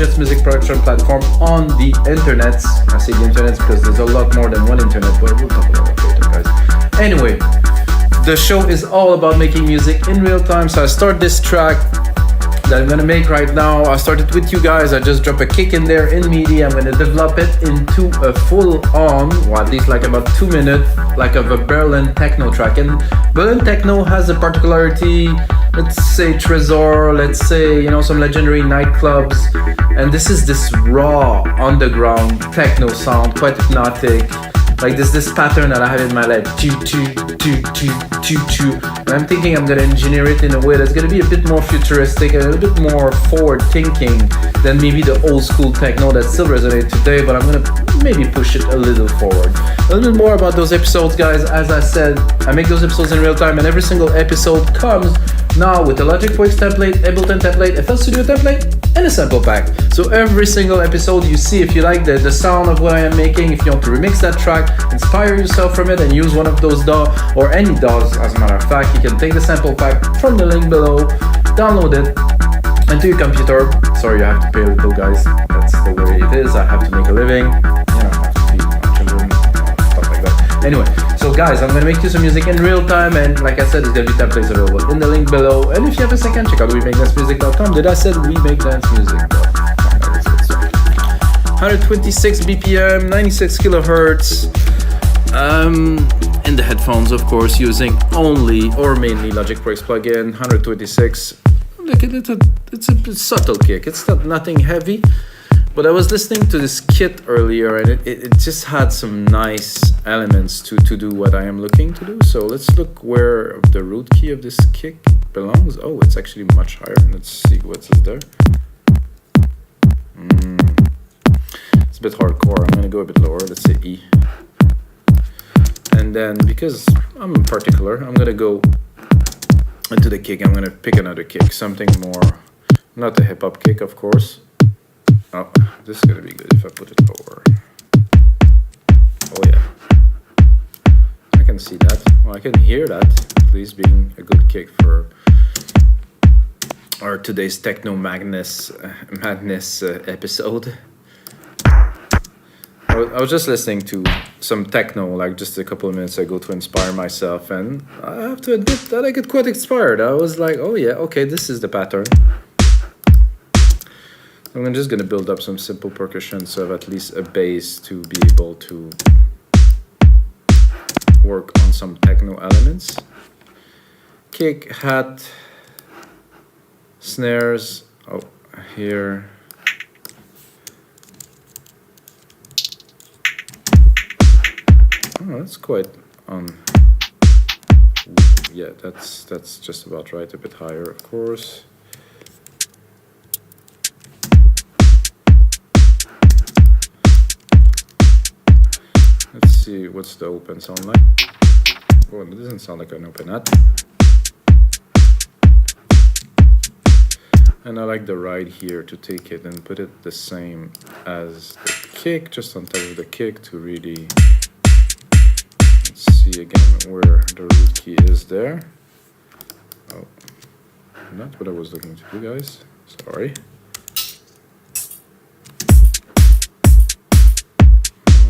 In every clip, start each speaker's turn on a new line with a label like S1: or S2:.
S1: largest music production platform on the internet. I say the internet because there's a lot more than one internet, but we'll talk about that later, guys. Anyway, the show is all about making music in real time. So I start this track that I'm gonna make right now. I started with you guys. I just drop a kick in there in MIDI. I'm gonna develop it into a full-on, or at least like about 2 minutes, like of a Berlin Techno track. And Berlin Techno has a particularity. Let's say Trésor, let's say, you know, some legendary nightclubs. And this raw underground techno sound, quite hypnotic. Like this pattern that I have in my head, choo choo choo choo choo choo. And I'm thinking I'm gonna engineer it in a way that's gonna be a bit more futuristic, a little bit more forward thinking than maybe the old school techno that still resonates today, but I'm gonna maybe push it a little forward. A little bit more about those episodes, guys. As I said, I make those episodes in real time, and every single episode comes now with a Logic Pro X template, Ableton template, FL Studio template, and a sample pack. So every single episode you see, if you like the sound of what I am making, if you want to remix that track, inspire yourself from it and use one of those DAW or any DAWs, as a matter of fact, you can take the sample pack from the link below, download it into your computer. Sorry, you have to pay a little, guys. That's the way it is. I have to make a living. You know, I have to feed my children, stuff like that. Anyway, so guys, I'm gonna make you some music in real time, and like I said, there's gonna be templates available in the link below. And if you have a second, check out WeMakeDanceMusic.com. Did I said WeMakeDanceMusic? 126 BPM, 96 kilohertz. In the headphones, of course, using only or mainly Logic Pro X plugin. 126. Look, it's a subtle kick. It's nothing heavy. But I was listening to this kit earlier, and it just had some nice elements to do what I am looking to do. So let's look where the root key of this kick belongs. Oh, it's actually much higher. Let's see what's there. It's a bit hardcore. I'm gonna go a bit lower. Let's say E. And then, because I'm particular, I'm gonna go into the kick. I'm gonna pick another kick, something more, not a hip hop kick, of course. Oh, this is gonna be good if I put it lower. Oh yeah, I can see that. Well, I can hear that. At least being a good kick for our today's Techno Madness episode. I was just listening to some techno like just a couple of minutes ago to inspire myself, and I have to admit that I get quite inspired. I was like, oh yeah, okay, this is the pattern. I'm just gonna build up some simple percussion so I have at least a base to be able to work on some techno elements. Kick, hat, snares, oh, here. Oh, that's quite yeah, that's just about right. A bit higher, of course. Let's see what's the open sound like. Oh, it doesn't sound like an open hat. And I like the ride here to take it and put it the same as the kick, just on top of the kick to really. See again where the root key is there. Oh, not what I was looking to do, guys. Sorry.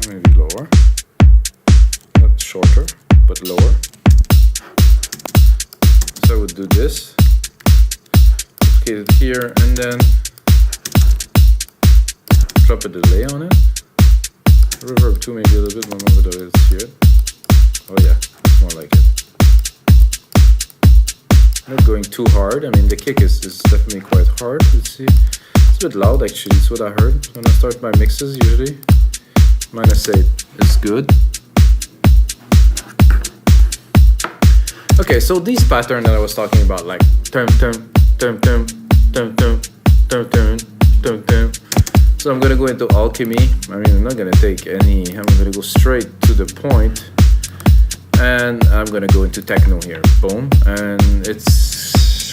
S1: Maybe lower. Not shorter, but lower. So I would do this. Okay, here and then drop a delay on it. Reverb 2 maybe a little bit more, but let's hear it. Oh yeah, it's more like it. Not going too hard. I mean, the kick is definitely quite hard. Let's see. It's a bit loud actually, it's what I heard. When I start my mixes usually, -8 is good. Okay, so these patterns that I was talking about, like turn. So I'm gonna go into Alchemy. I mean, I'm not gonna take any, I'm gonna go straight to the point. And I'm gonna go into techno here, boom, and it's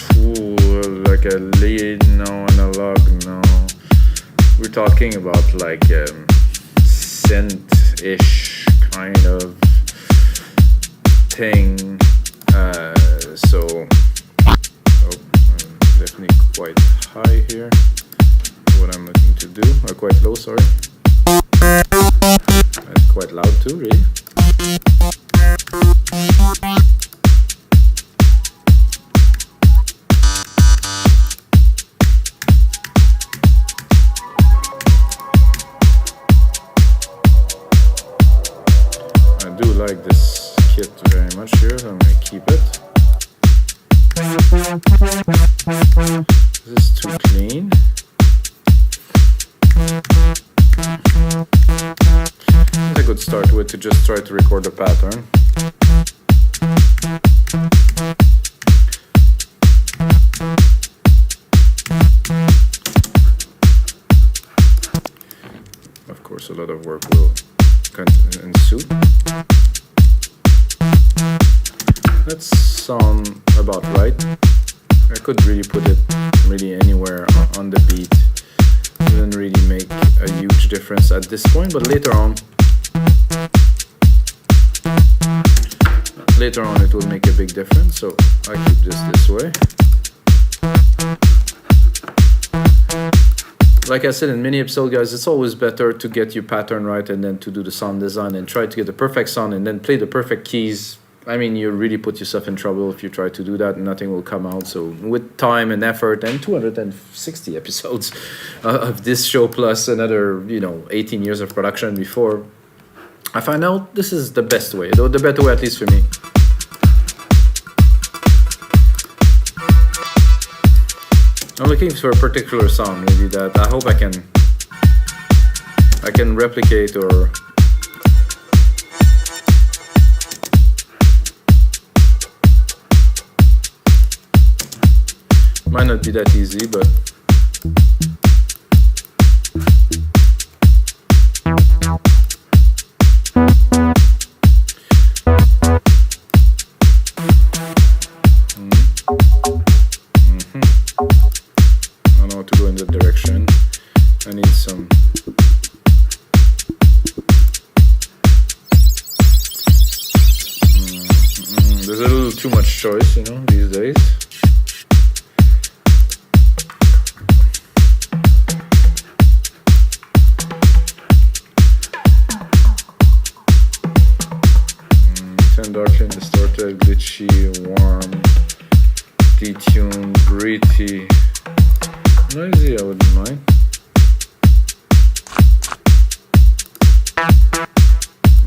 S1: like a lead, no, analog, no. We're talking about like synth-ish kind of thing. So, I'm definitely quite high here. What I'm looking to do, quite low, sorry. And quite loud too, really. I do like this kit very much here, so I'm gonna keep it. This is too clean. I could start with to just try to record the pattern. Of course, a lot of work will ensue. That's sound about right. I could really put it really anywhere on the beat. It didn't really make a huge difference at this point, but later on it will make a big difference, so I keep this way. Like I said in many episodes, guys, it's always better to get your pattern right and then to do the sound design and try to get the perfect sound and then play the perfect keys. I mean, you really put yourself in trouble if you try to do that and nothing will come out. So with time and effort and 260 episodes of this show plus another, 18 years of production before, I find out this is the best way, the better way, at least for me. I'm looking for a particular sound, maybe that I hope I can replicate or might not be that easy, but I don't know how to go in that direction. I need some there's a little too much choice, these days. Darkly distorted, glitchy, warm, detuned, breathy, noisy, I wouldn't mind.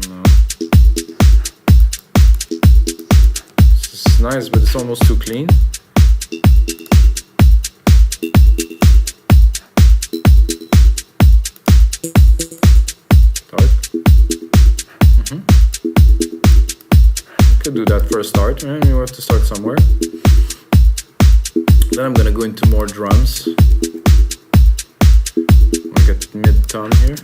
S1: No. This is nice, but it's almost too clean. Do that for a start, and you have to start somewhere. Then I'm gonna go into more drums, like at mid-tone here.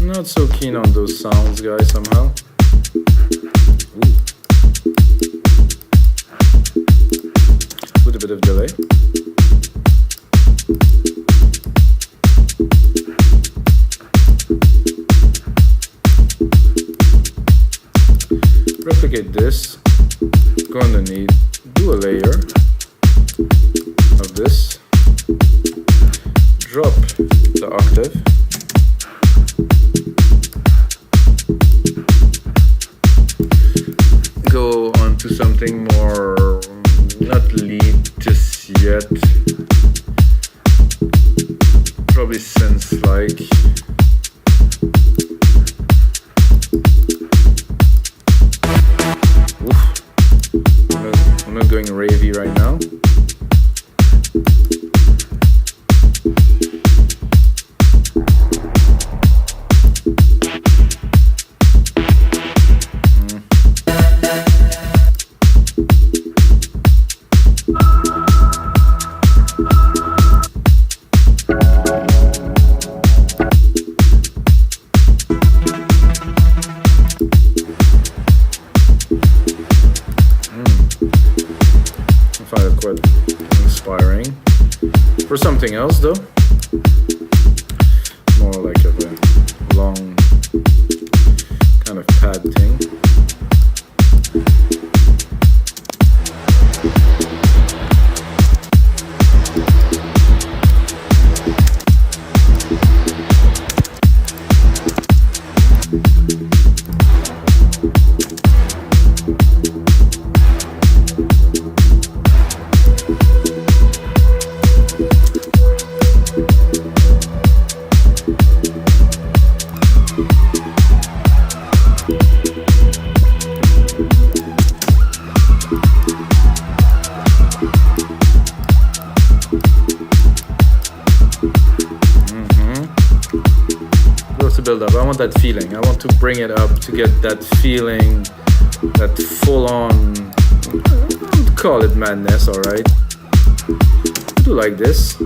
S1: Not so keen on those sounds, guys, somehow. Ooh. With a bit of delay. Replicate this, go underneath, do a layer of this, drop the octave. Go on to something more, not lead just yet, probably synth-like. I'm not going ravey right now. quite inspiring. For something else though, more like a long kind of pad thing. Build up. I want that feeling. I want to bring it up to get that feeling, that full-on, call it madness, all right? I do like this.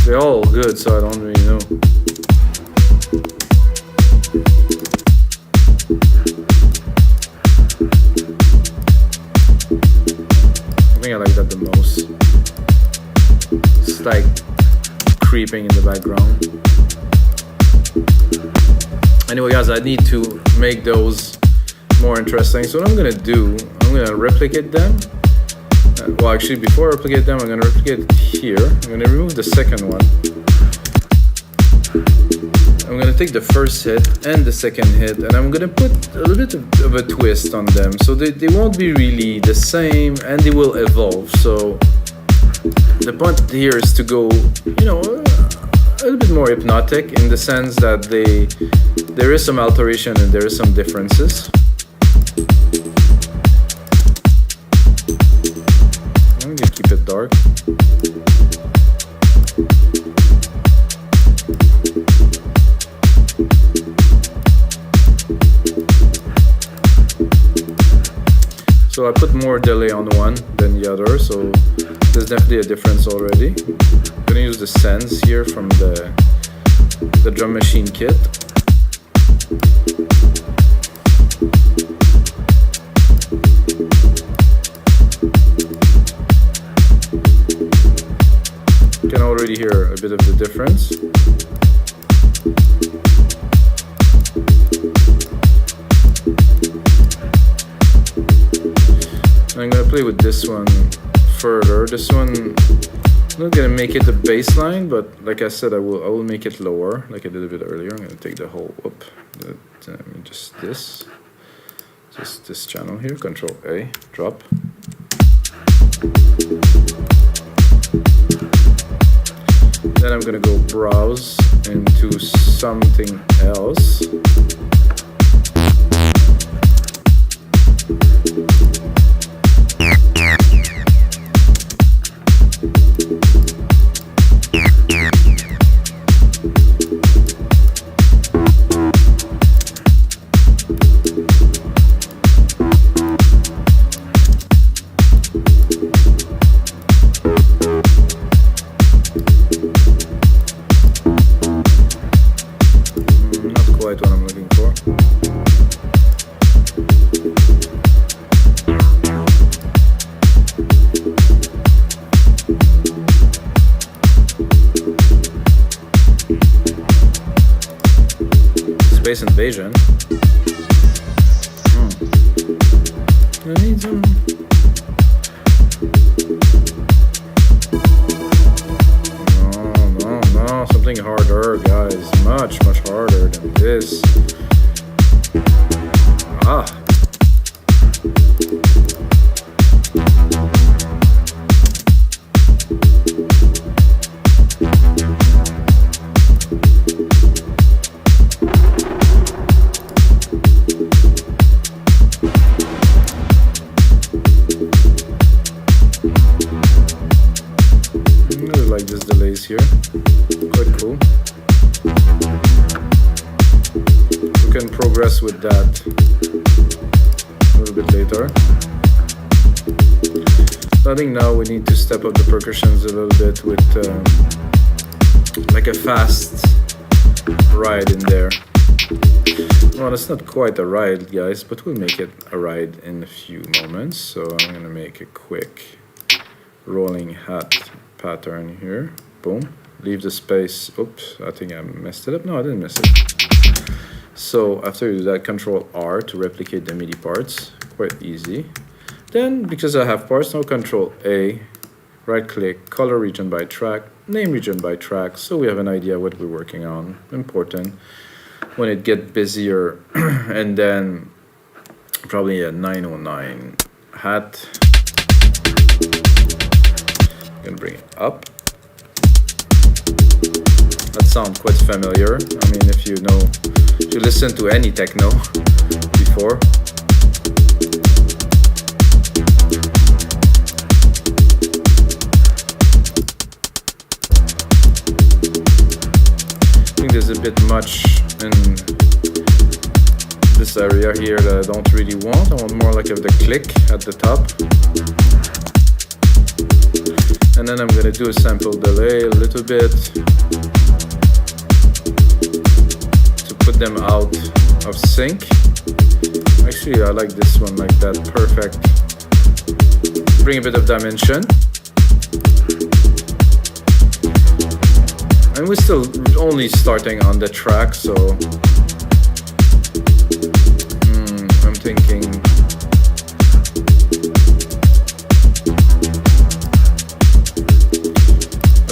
S1: They're all good, so I don't really know. I think I like that the most. It's like creeping in the background. Anyway guys, I need to make those more interesting. So what I'm gonna do, I'm gonna replicate them. Well, actually before I replicate them, I'm gonna replicate here. I'm gonna remove the second one. I'm gonna take the first hit and the second hit, and I'm gonna put a little bit of a twist on them. So they won't be really the same, and they will evolve. So the point here is to go, you know, a little bit more hypnotic in the sense that there is some alteration and there is some differences. I'm gonna keep it dark. So I put more delay on one than the other, so there's definitely a difference already. I'm gonna use the sends here from the drum machine kit. You can already hear a bit of the difference. I'm gonna play with this one further. This one, I'm not gonna make it a bass line, but like I said, I will make it lower, like I did a bit earlier. I'm gonna take the whole just this channel here. Control A, drop. Then I'm gonna go browse into something else. Space invasion. I need some. No, something harder, guys. Much harder than this. Like this delays here, quite cool. We can progress with that a little bit later. So I think now we need to step up the percussions a little bit with like a fast ride in there. Well, it's not quite a ride, guys, but we'll make it a ride in a few moments. So I'm gonna make a quick rolling hat pattern here. Boom. Leave the space. Oops, I think I messed it up. No, I didn't mess it. So after you do that, Control R to replicate the MIDI parts. Quite easy. Then, because I have parts, now Control A, right click, color region by track, name region by track, so we have an idea what we're working on. Important. When it gets busier, and then probably a 909 hat. I'm gonna bring it up. That sounds quite familiar. I mean, if you listen to any techno before. I think there's a bit much in this area here that I don't really want. I want more like of the click at the top. And then I'm gonna do a sample delay a little bit to put them out of sync. Actually, I like this one like that, perfect. Bring a bit of dimension. And we're still only starting on the track, so I'm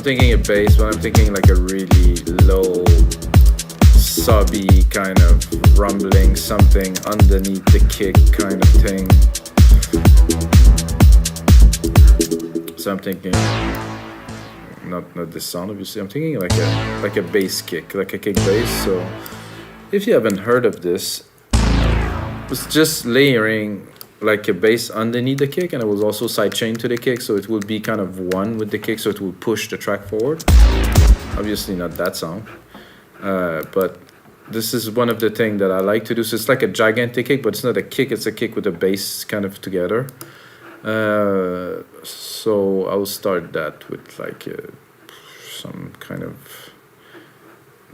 S1: thinking a bass, but I'm thinking like a really low, subby kind of rumbling, something underneath the kick kind of thing. So I'm thinking not this sound, obviously. I'm thinking like a bass kick, like a kick bass. So if you haven't heard of this, it's just layering like a bass underneath the kick, and it was also sidechain to the kick, so it will be kind of one with the kick, so it will push the track forward. Obviously not that sound, but this is one of the things that I like to do. So it's like a gigantic kick, but it's not a kick, it's a kick with a bass kind of together. So I'll start that with like some kind of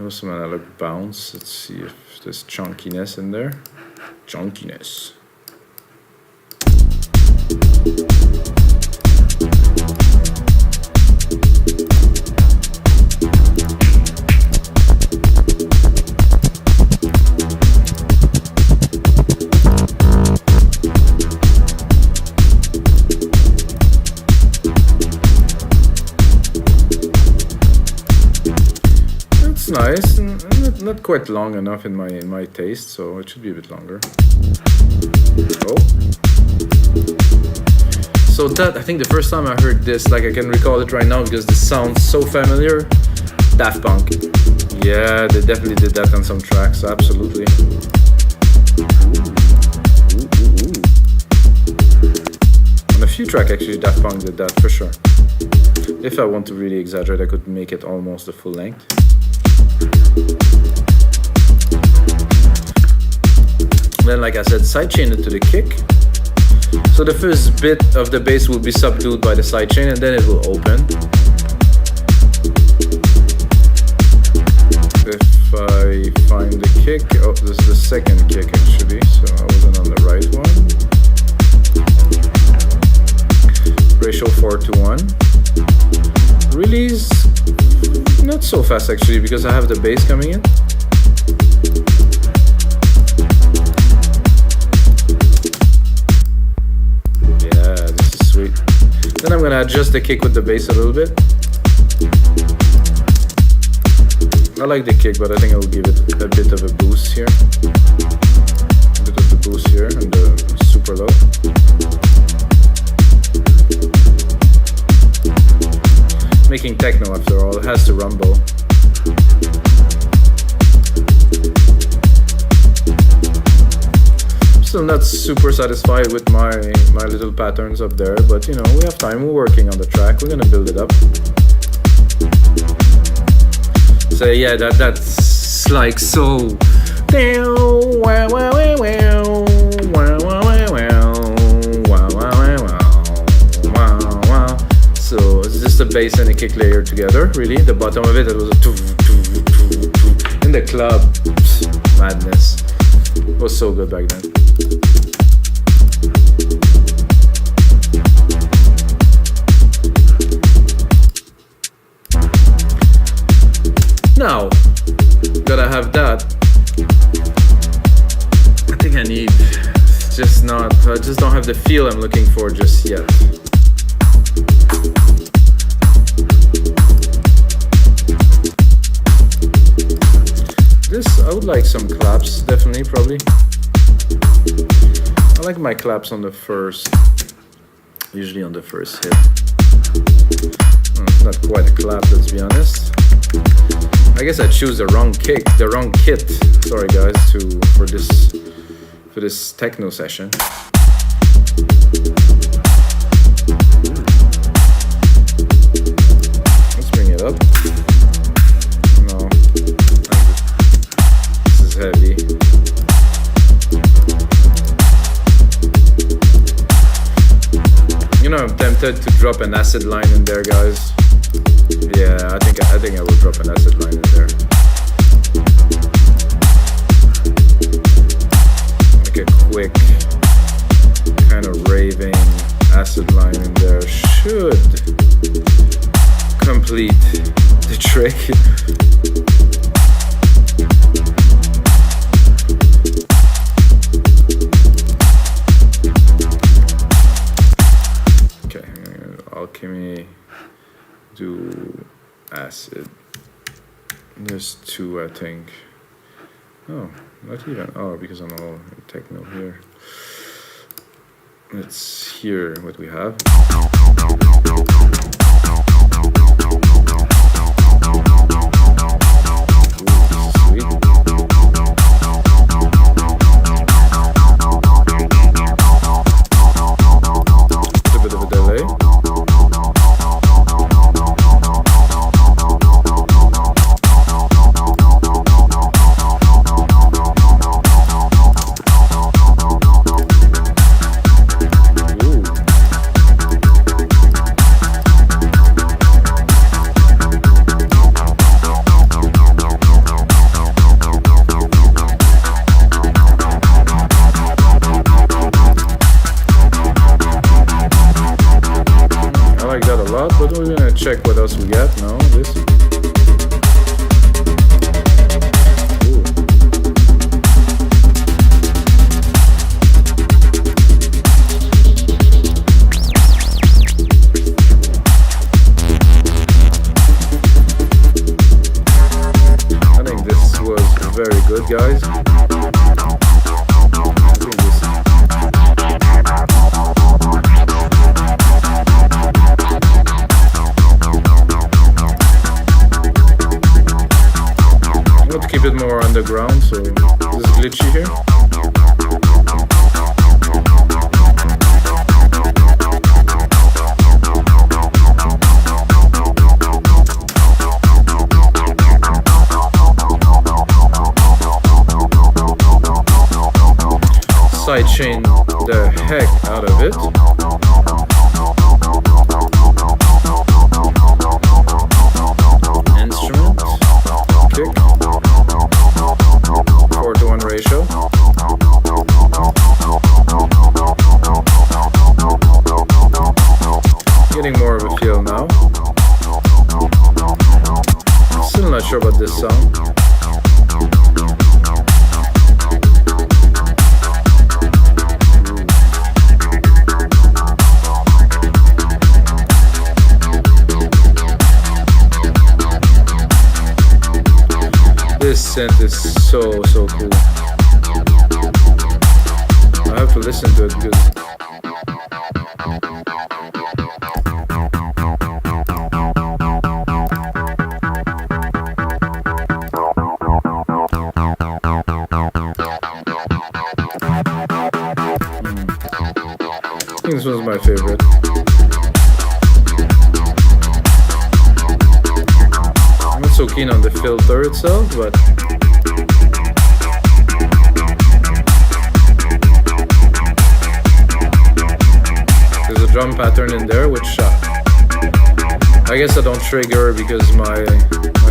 S1: some analog bounce. Let's see if there's chunkiness in there. Chunkiness. That's nice, and not quite long enough in my taste, so it should be a bit longer. Oh. So that, I think the first time I heard this, like I can recall it right now because this sounds so familiar. Daft Punk. Yeah, they definitely did that on some tracks, absolutely. On a few tracks actually, Daft Punk did that for sure. If I want to really exaggerate, I could make it almost the full length. Then, like I said, sidechain it to the kick. So the first bit of the bass will be subdued by the sidechain, and then it will open. If I find the kick, oh, this is the second kick actually, so I wasn't on the right one. Ratio 4:1. Release, not so fast actually, because I have the bass coming in. Then I'm gonna adjust the kick with the bass a little bit. I like the kick, but I think I will give it a bit of a boost here. A bit of the boost here and the super low. Making techno after all, it has to rumble. Still not super satisfied with my little patterns up there, but you know, we have time, we're working on the track, we're gonna build it up. So yeah, that's like so. So it's just a bass and a kick layer together, really. The bottom of it was a in the club. madness. It was so good back then. Now, gotta have that. I think I need, I just don't have the feel I'm looking for just yet. This, I would like some claps, definitely, probably. I like my claps on the first, usually on the first hit. It's not quite a clap, let's be honest. I guess I choose the wrong kit. Sorry guys, for this techno session. Let's bring it up. No, this is heavy. You know, I'm tempted to drop an acid line in there, guys. Yeah, I think I will drop an acid line in there. Like a quick kind of raving acid line in there should complete the trick. Okay, Alchemy. Do acid. There's two, I think. Oh, not even. Oh, because I'm all techno here. Let's hear what we have. But we're gonna check what else we got now. This. Ooh. I think this was very good, guys. More underground, so this is glitchy here. Sidechain the heck out of it. Instrument, kick. 4:1 ratio. Getting more of a feel now. Still not sure about this song. This synth is so cool. I have to listen to it because I think this was my favorite. I'm not so keen on the filter itself, but there's a drum pattern in there, which I guess I don't trigger because my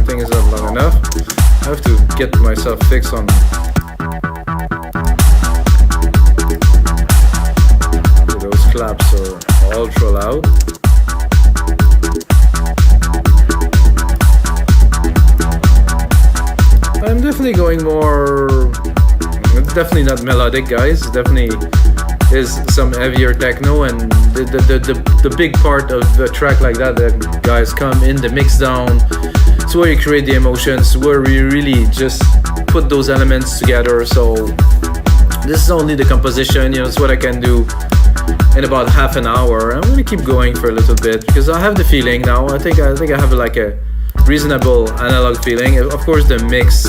S1: thing is not long enough. I have to get myself fixed on loud. I'm definitely going more, it's definitely not melodic, guys. Definitely is some heavier techno, and the big part of a track like that guys come in the mix down. It's where you create the emotions, where we really just put those elements together. So this is only the composition, you know, it's what I can do in about half an hour. I'm gonna keep going for a little bit because I have the feeling now. I think I have like a reasonable analog feeling. Of course the mix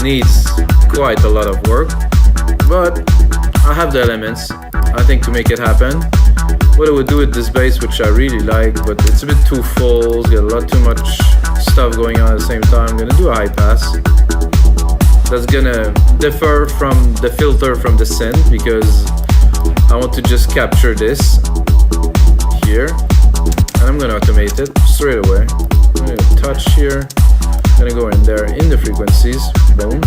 S1: needs quite a lot of work, but I have the elements, I think, to make it happen. What I would do with this bass, which I really like, but it's a bit too full, it's got a lot too much stuff going on at the same time. I'm gonna do a high pass. That's gonna differ from the filter from the synth, because I want to just capture this here, and I'm gonna automate it straight away. I'm gonna touch here, I'm gonna go in there in the frequencies, boom.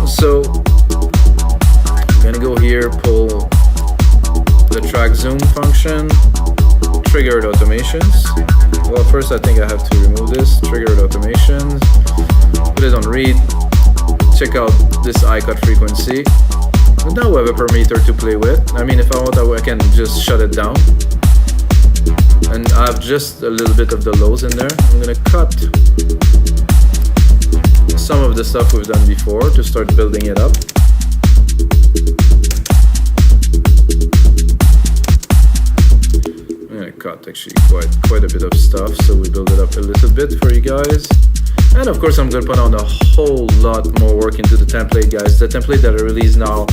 S1: So I'm gonna go here, pull the track zoom function, triggered automations. Well, first I think I have to remove this, triggered automations, put it on read, check out this I cut frequency. And now we have a parameter to play with. I mean, if I want, I can just shut it down. And I have just a little bit of the lows in there. I'm gonna cut some of the stuff we've done before to start building it up. I'm gonna cut actually quite a bit of stuff, so we build it up a little bit for you guys. And of course I'm gonna put on a whole lot more work into the template, guys. The template that I release now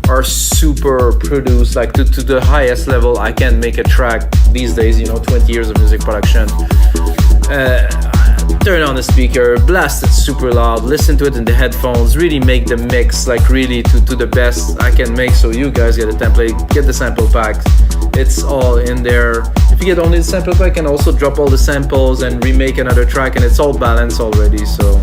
S1: are super produced, like to the highest level I can make a track these days, you know, 20 years of music production. Turn on the speaker, blast it super loud, listen to it in the headphones, really make the mix like really to the best I can make, so you guys get a template, get the sample pack. It's all in there. If you get only the sample pack, I can also drop all the samples and remake another track, and it's all balanced already, so.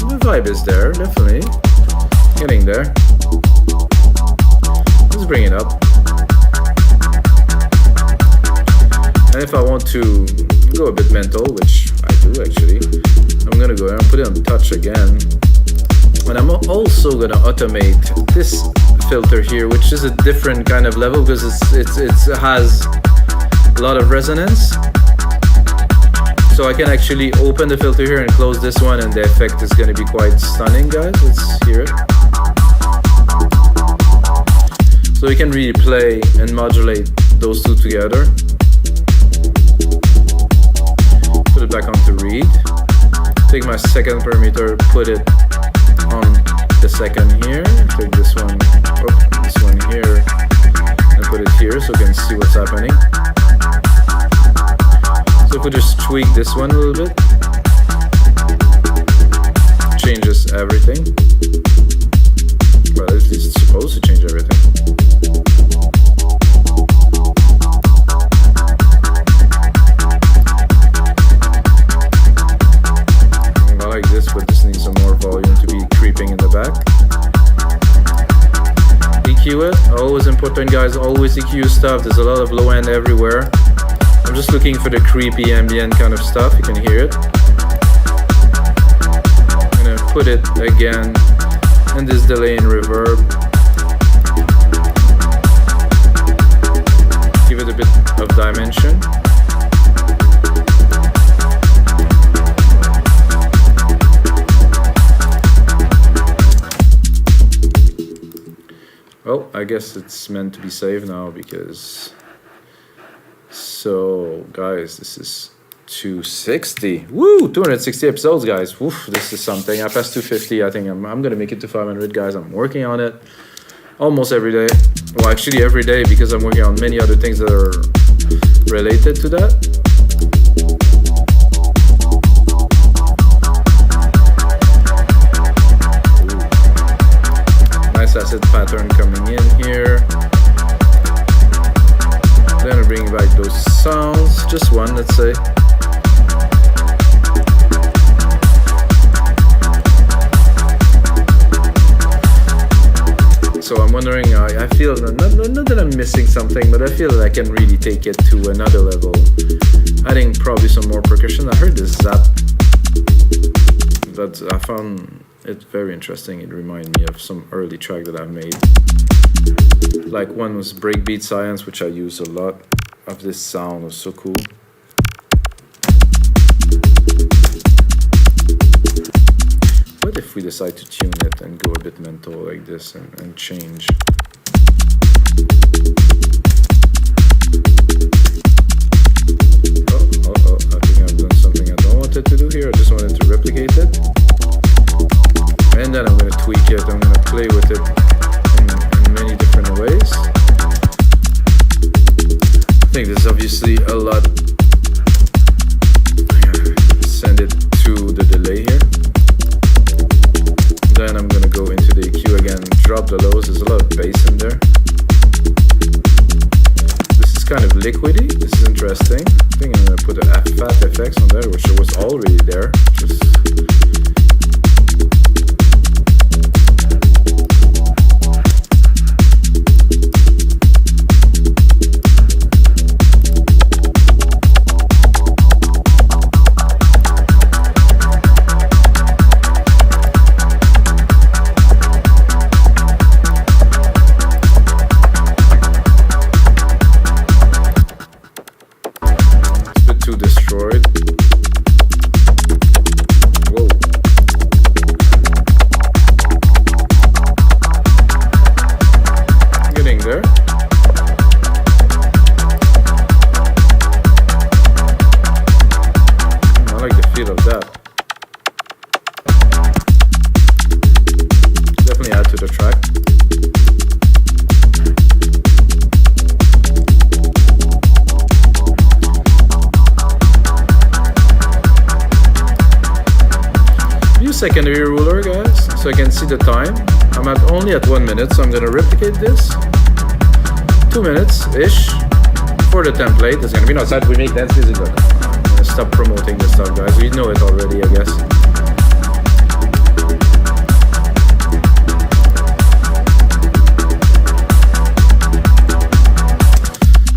S1: The vibe is there, definitely. Getting there. Let's bring it up. And if I want to go a bit mental, which I do actually, I'm gonna go and put it on touch again. And I'm also gonna automate this filter here, which is a different kind of level because it has a lot of resonance. So I can actually open the filter here and close this one, and the effect is gonna be quite stunning, guys. Let's hear it. So we can really play and modulate those two together. Put it back onto read. Take my second parameter, put it on the second here. Take this one here, and put it here so we can see what's happening. So if we just tweak this one a little bit, changes everything. Well, at least it's supposed to change everything. But this needs some more volume to be creeping in the back. EQ it, always important, guys, always EQ stuff. There's a lot of low end everywhere. I'm just looking for the creepy ambient kind of stuff, you can hear it. I'm gonna put it again in this delay and reverb. Give it a bit of dimension. Oh, I guess it's meant to be saved now because... So, guys, this is 260. Woo! 260 episodes, guys. Woof, this is something. I passed 250. I think I'm going to make it to 500, guys. I'm working on it almost every day. Well, actually every day, because I'm working on many other things that are related to that. Acid pattern coming in here. Then I bring back those sounds, just one, let's say. So I'm wondering, I feel, not that I'm missing something, but I feel that I can really take it to another level. Adding probably some more percussion. I heard this zap, but I found it very interesting. It reminded me of some early track that I've made. Like one was Breakbeat Science, which I use a lot of this sound. It was so cool. What if we decide to tune it and go a bit mental like this and change? Oh, I think I've done something I don't want it to do here. I just wanted to replicate it. And then I'm going to tweak it. I'm going to play with it in many different ways. I think there's obviously a lot. Send it to the delay here. Then I'm gonna go into the EQ again, drop the lows. There's a lot of bass in there. This is kind of liquidy. This is interesting. I think I'm gonna put a fat FX on there, which was already there. Just secondary ruler, guys, so I can see the time. I'm only at 1 minute, so I'm gonna replicate this. 2 minutes-ish for the template. It's gonna be outside. We make dance music. I'm gonna stop promoting this stuff, guys. You know it already, I guess.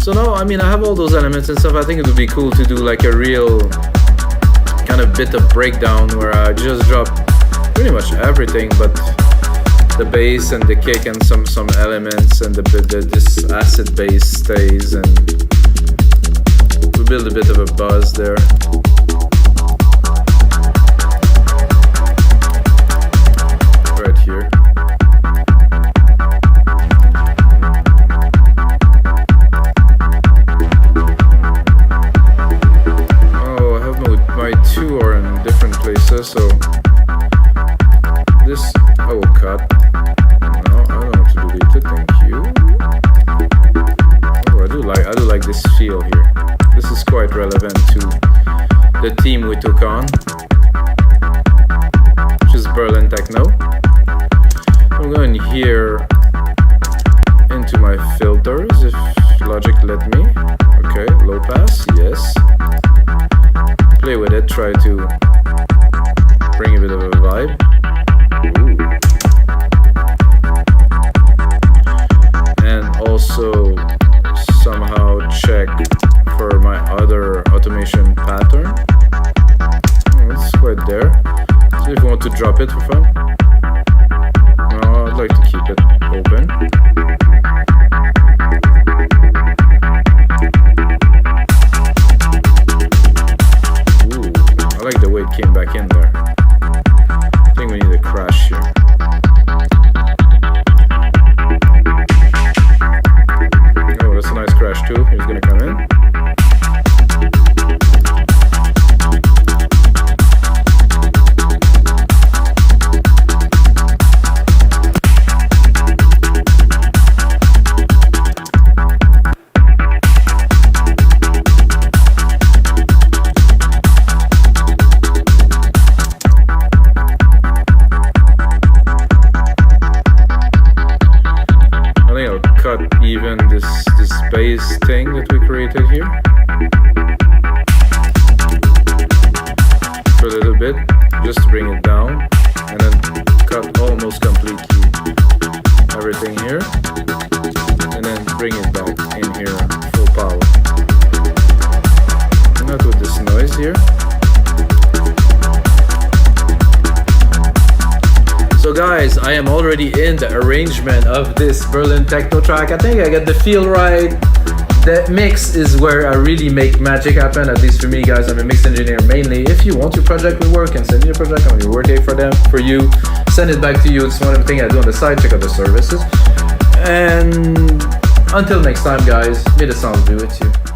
S1: So now, I mean, I have all those elements and stuff. I think it would be cool to do like a real kind of bit of breakdown where I just drop pretty much everything but the bass and the kick and some elements, and this acid bass stays, and we build a bit of a buzz there. Right here. Two are in different places, so this I will cut. No, I don't want to delete it. Thank you. Oh, I do like this feel here. This is quite relevant to the theme we took on, which is Berlin Techno. I'm going here into my filters, if Logic let me. Okay, low pass, yes. Play with it, try to bring a bit of a vibe. Ooh. And also somehow check for my other automation pattern. Oh, it's quite there. See if you want to drop it for fun. No, I'd like to keep it open. I like the way it came back in there. I think we need a crash here. Oh, that's a nice crash too. He's gonna come in. Even this bass thing that we created here. For a little bit, just to bring it down, and then cut almost completely everything here, and then bring it back in here full power. Not with this noise here. So guys, I am already in the arrangement of this Berlin techno track. I think I got the feel right. The mix is where I really make magic happen, at least for me, guys. I'm a mix engineer mainly. If you want your project to work, and send me your project, I'm gonna work it for you, send it back to you. It's one of the things I do on the side. Check out the services. And until next time, guys, may the sound be with you.